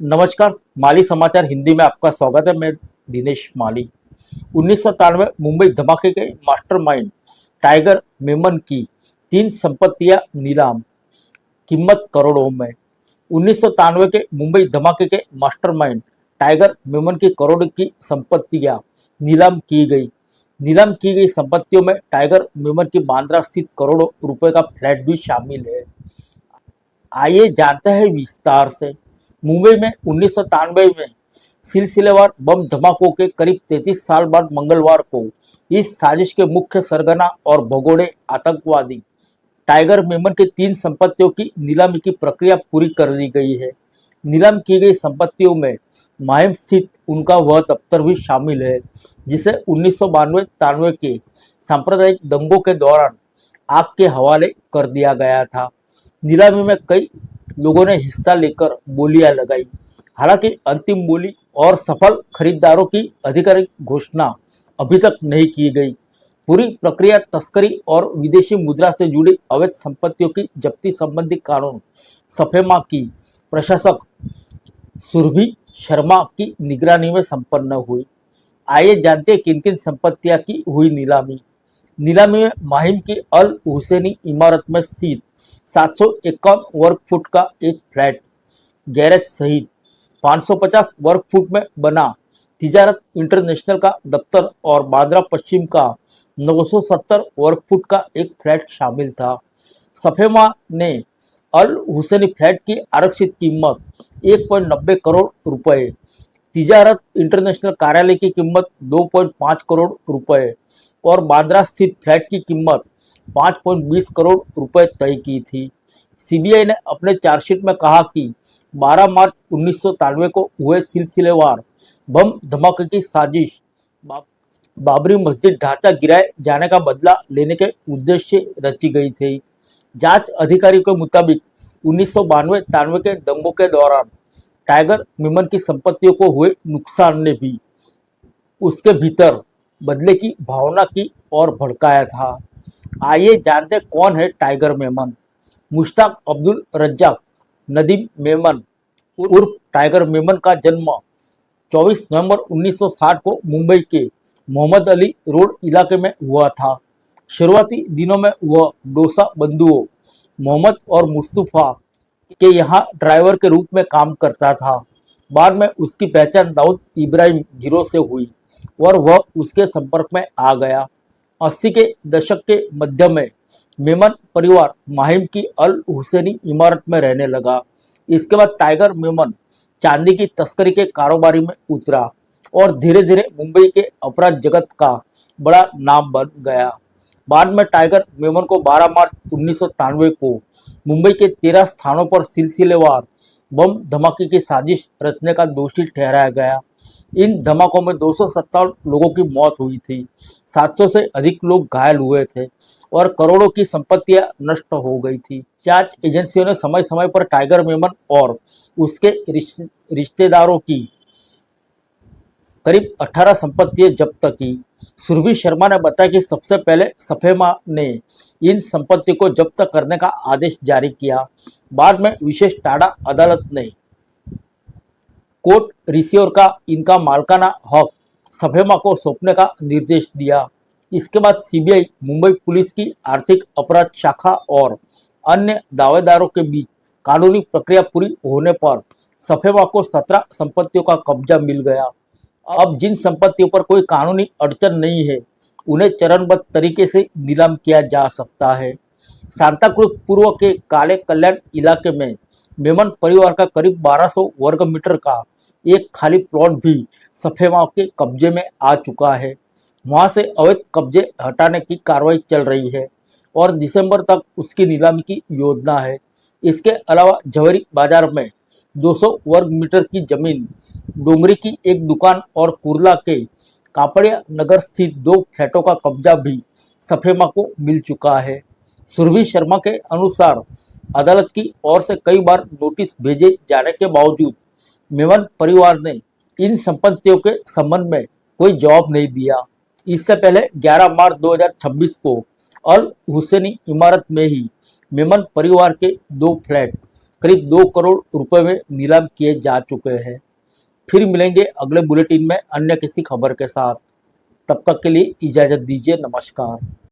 नमस्कार। माली समाचार हिंदी में आपका स्वागत है। मैं दिनेश माली। 1997 मुंबई धमाके के मास्टरमाइंड टाइगर मेमन की 3 संपत्तियां नीलाम, कीमत करोड़ों में। 1997 के मुंबई धमाके के मास्टरमाइंड टाइगर मेमन की करोड़ की संपत्तियां नीलाम की गई। नीलाम की गई संपत्तियों में टाइगर मेमन की बांद्रा स्थित करोड़ों रुपए का फ्लैट भी शामिल है। आइए जानते हैं विस्तार से। मुंबई में 1993 में सिलसिलेवार बम धमाकों के करीब 33 साल बाद मंगलवार को इस साजिश के मुख्य सरगना और भगोड़े आतंकवादी टाइगर मेमन की 3 संपत्तियों की नीलामी की प्रक्रिया पूरी कर दी गई है। नीलाम की गई संपत्तियों में माहिम स्थित उनका वह दफ्तर भी शामिल है जिसे 1992-93 के सांप्रदायिक दंगों के दौरान आग के हवाले कर दिया गया था। नीलामी में कई लोगों ने हिस्सा लेकर बोलियां लगाई। हालांकि अंतिम बोली और सफल खरीदारों की आधिकारिक घोषणा अभी तक नहीं की गई। पूरी प्रक्रिया तस्करी और विदेशी मुद्रा से जुड़ी अवैध संपत्तियों की जब्ती संबंधी कानून सफेमा की प्रशासक सुरभि शर्मा की निगरानी में संपन्न हुई। आइए जानते हैं किन किन संपत्तियां की हुई नीलामी। नीलामी में माहिम की अल हुसैनी इमारत में स्थित 751 वर्ग फुट का एक फ्लैट, गैरेज सहित 550 वर्ग फुट में बना तिजारत इंटरनेशनल का दफ्तर और बांद्रा पश्चिम का 970 वर्ग फुट का एक फ्लैट शामिल था। सफेमा ने अल हुसैनी फ्लैट की आरक्षित कीमत 1.90 करोड़ रुपए, तिजारत इंटरनेशनल कार्यालय की कीमत 2.5 करोड़ रुपए और बांद्रा स्थित फ्लैट की कीमत 5.20 करोड़ रुपए तय की थी। सीबीआई ने अपने चार्जशीट में कहा कि 12 मार्च 1993 को हुए सिलसिलेवार बम धमाके की साजिश बाबरी मस्जिद ढांचा गिराए जाने का बदला लेने के उद्देश्य से रची गई थी। जांच अधिकारियों के मुताबिक 1992-93 के दंगों के दौरान टाइगर मेमन की संपत्तियों को हुए नुकसान ने भी उसके भीतर बदले की भावना की ओर भड़काया था। आइए जानते कौन है टाइगर मेमन। मुश्ताक अब्दुल रज्जाक नदीम मेमन उर्फ टाइगर मेमन का जन्म 24 नवंबर 1960 को मुंबई के मोहम्मद अली रोड इलाके में हुआ था। शुरुआती दिनों में वह डोसा बंधुओं मोहम्मद और मुस्तफा के यहाँ ड्राइवर के रूप में काम करता था। बाद में उसकी पहचान दाऊद इब्राहिम गिरोह से हुई और वह उसके संपर्क में आ गया। 80 के दशक के मध्य में मेमन परिवार माहिम की अल हुसैनी इमारत में रहने लगा। इसके बाद टाइगर मेमन चांदी की तस्करी के कारोबारी में उतरा और धीरे धीरे मुंबई के अपराध जगत का बड़ा नाम बन गया। बाद में टाइगर मेमन को 12 मार्च 1993 को मुंबई के 13 स्थानों पर सिलसिलेवार बम धमाके की साजिश रचने का दोषी ठहराया गया। इन धमाकों में 257 लोगों की मौत हुई थी, 700 से अधिक लोग घायल हुए थे और करोड़ों की संपत्तियां नष्ट हो गई थी। जांच एजेंसियों ने समय समय पर टाइगर मेमन और उसके रिश्तेदारों की करीब 18 संपत्तियां जब्त की। सुरभि शर्मा ने बताया कि सबसे पहले सफेमा ने इन संपत्तियों को जब्त करने का आदेश जारी किया। बाद में विशेष टाडा अदालत ने कोर्ट रिसीवर का इनका मालकाना हक सफेमा को सौंपने का निर्देश दिया। इसके बाद सीबीआई, मुंबई पुलिस की आर्थिक अपराध शाखा और अन्य दावेदारों के बीच कानूनी प्रक्रिया पूरी होने पर सफेमा को 17 संपत्तियों का कब्जा मिल गया। अब जिन संपत्तियों पर कोई कानूनी अड़चन नहीं है उन्हें चरणबद्ध तरीके से नीलाम किया जा सकता है। सांताक्रूज पूर्व के काले कल्याण इलाके में मेमन परिवार का करीब 1200 वर्ग मीटर का एक खाली प्लॉट भी सफेमा के कब्जे में आ चुका है। वहां से अवैध कब्जे हटाने की कार्रवाई चल रही है और दिसंबर तक उसकी नीलामी की योजना है। इसके अलावा जवेरी बाजार में 200 वर्ग मीटर की जमीन, डोंगरी की एक दुकान और कुर्ला के कापड़िया नगर स्थित 2 फ्लैटों का कब्जा भी सफेमा को मिल चुका है। सुरभि शर्मा के अनुसार अदालत की ओर से कई बार नोटिस भेजे जाने के बावजूद मेमन परिवार ने इन संपत्तियों के संबंध में कोई जवाब नहीं दिया। इससे पहले 11 मार्च 2026 को अल हुसैनी इमारत में ही मेमन परिवार के 2 फ्लैट करीब 2 करोड़ रुपए में नीलाम किए जा चुके हैं। फिर मिलेंगे अगले बुलेटिन में अन्य किसी खबर के साथ। तब तक के लिए इजाजत दीजिए। नमस्कार।